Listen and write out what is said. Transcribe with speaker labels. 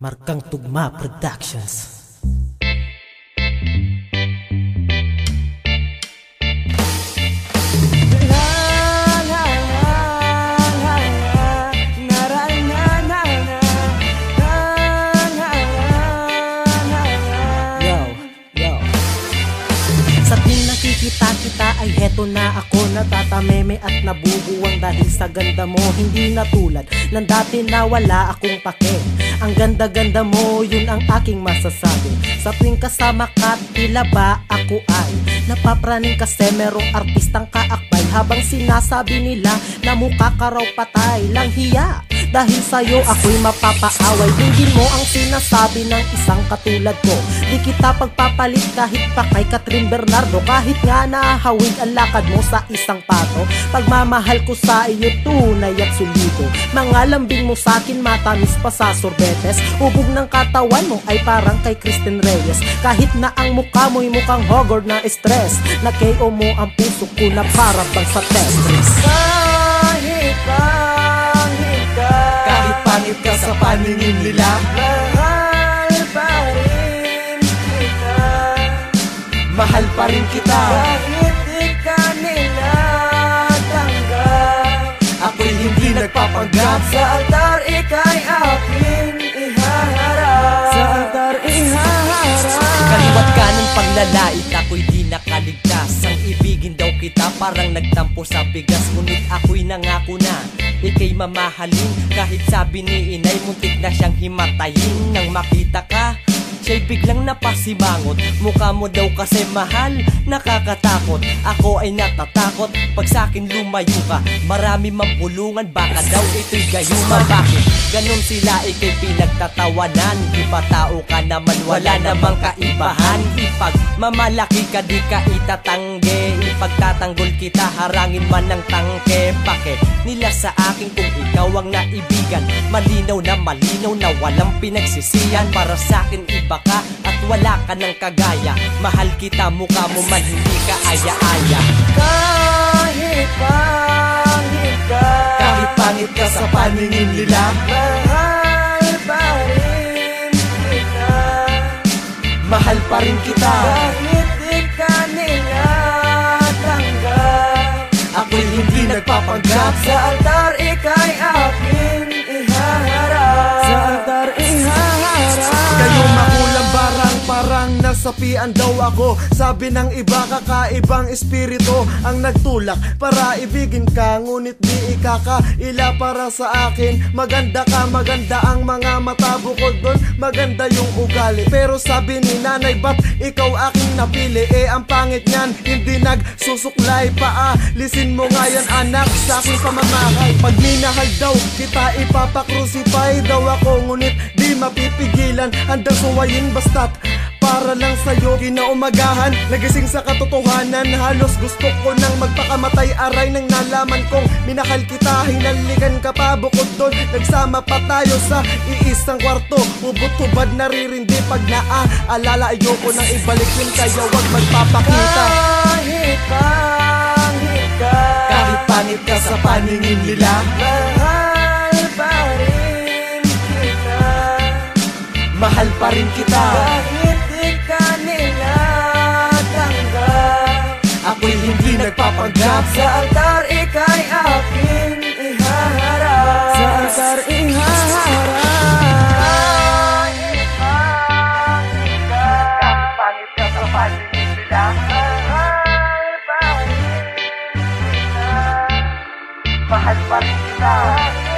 Speaker 1: Markang Tugma Productions. Sa tuwing nakikita kita ay heto na ako, natatameme at nabubuwang dahil sa ganda mo. Hindi na tulad ng dati na wala akong pake. Ang ganda-ganda mo, yun ang aking masasabi. Sa tuwing kasama ka, tila ba ako ay napapraning kasi merong artistang kaakbay. Habang sinasabi nila na mukha ka raw patay, lang hiya. Dahil sa'yo ako'y mapapaaway. Hindi mo ang sinasabi ng isang katulad ko. Di kita pagpapalit kahit pa kay Catherine Bernardo. Kahit nga nahawig ang lakad mo sa isang pato. Pagmamahal ko sa iyo tunay at solido. Mga lambing mo sa'kin matamis pa sa sorbetes. Ubog ng katawan mo ay parang kay Kristen Reyes. Kahit na ang mukha mo'y mukhang hogard na stress. Na-KO mo ang puso ko na para bang sa Tetris.
Speaker 2: Kahit pangit ka sa paningin nila,
Speaker 3: mahal pa rin kita.
Speaker 2: mahal pa rin kita.
Speaker 3: Kahit di ka nila tanggap,
Speaker 2: Ako'y hindi nagpapanggap.
Speaker 3: sa altar ika'y aking ihaharap. Sa altar ihaharap.
Speaker 4: Kaliwat kanan paglalait, ako'y di nakaligtas. Ang ibigin daw kita parang nagtampo sa bigas. Ngunit ako'y nangako na ika'y mamahalin. Kahit sabi ni inay muntik na siyang himatayin. Nang makita ka, siya'y biglang napasimangot. Mukha mo daw kasi mahal, nakakatakot. Ako ay natatakot pag sa'kin lumayo ka. Marami mambulungan, baka daw ito'y gayuma. Bakit? Ganon sila ika'y pinagtatawanan. Di ba tao ka naman, wala namang kaibahan. Ipag mamalaki ka, di ka itatangge. Ipagtatanggol kita, harangin man ng tangke. Bakit nila sa akin kung ikaw ang naibigan? Malinaw na walang pinagsisiyan. Para sa'kin iba ka at wala ka ng kagaya. Mahal kita, mukha mo man hindi ka aya-aya.
Speaker 3: Kahit pangit ka,
Speaker 2: Kahit pangit ka sa paningin nila,
Speaker 3: mahal pa rin kita.
Speaker 2: mahal pa rin kita.
Speaker 3: Kahit di ka nila tanggap,
Speaker 2: Ako'y hindi nagpapanggap.
Speaker 3: sa altar ika'y aking ihaharap. Sa altar ihaharap.
Speaker 2: Kayo makulang barang, parang nasapian daw ako. Sabi ng iba, kakaibang espiritu ang nagtulak para ibigin ka, ngunit di ikakaila para sa akin. Maganda ka, maganda ang mga mata, bukod doon maganda yung ugali. Pero sabi ni nanay, ba't ikaw aking napili? Ang pangit niyan, hindi nagsusuklay. Paalisin mo nga yan anak sa aking pamamahay. Pag minahal daw kita, ipapakrucify daw ako, ngunit di mapipigilan. Handang suwayin basta't para lang sa'yo. Kinaumagahan, nagising sa katotohanan. Halos gusto ko nang magpakamatay, aray nang nalaman kong minahal kita. Hinalikan ka pa, bukod doon nagsama pa tayo sa iisang kwarto. Ubot-ubad naririndi pag naaalala. Ayoko nang ibalik yun, kaya wag magpapakita.
Speaker 3: Kahit pangit ka,
Speaker 2: Kahit pangit ka sa paningin nila,
Speaker 3: mahal pa rin kita.
Speaker 2: mahal pa rin kita.
Speaker 3: Kahit di ka nila tanggap,
Speaker 2: Ako'y hindi nagpapanggap.
Speaker 3: sa altar ika'y aking ihaharap. Sa altar ihaharap. Kahit pangit ka,
Speaker 2: Kahit pangit ka sa paningin nila,
Speaker 3: mahal pa rin kita.
Speaker 2: mahal pa rin kita.
Speaker 3: Kahit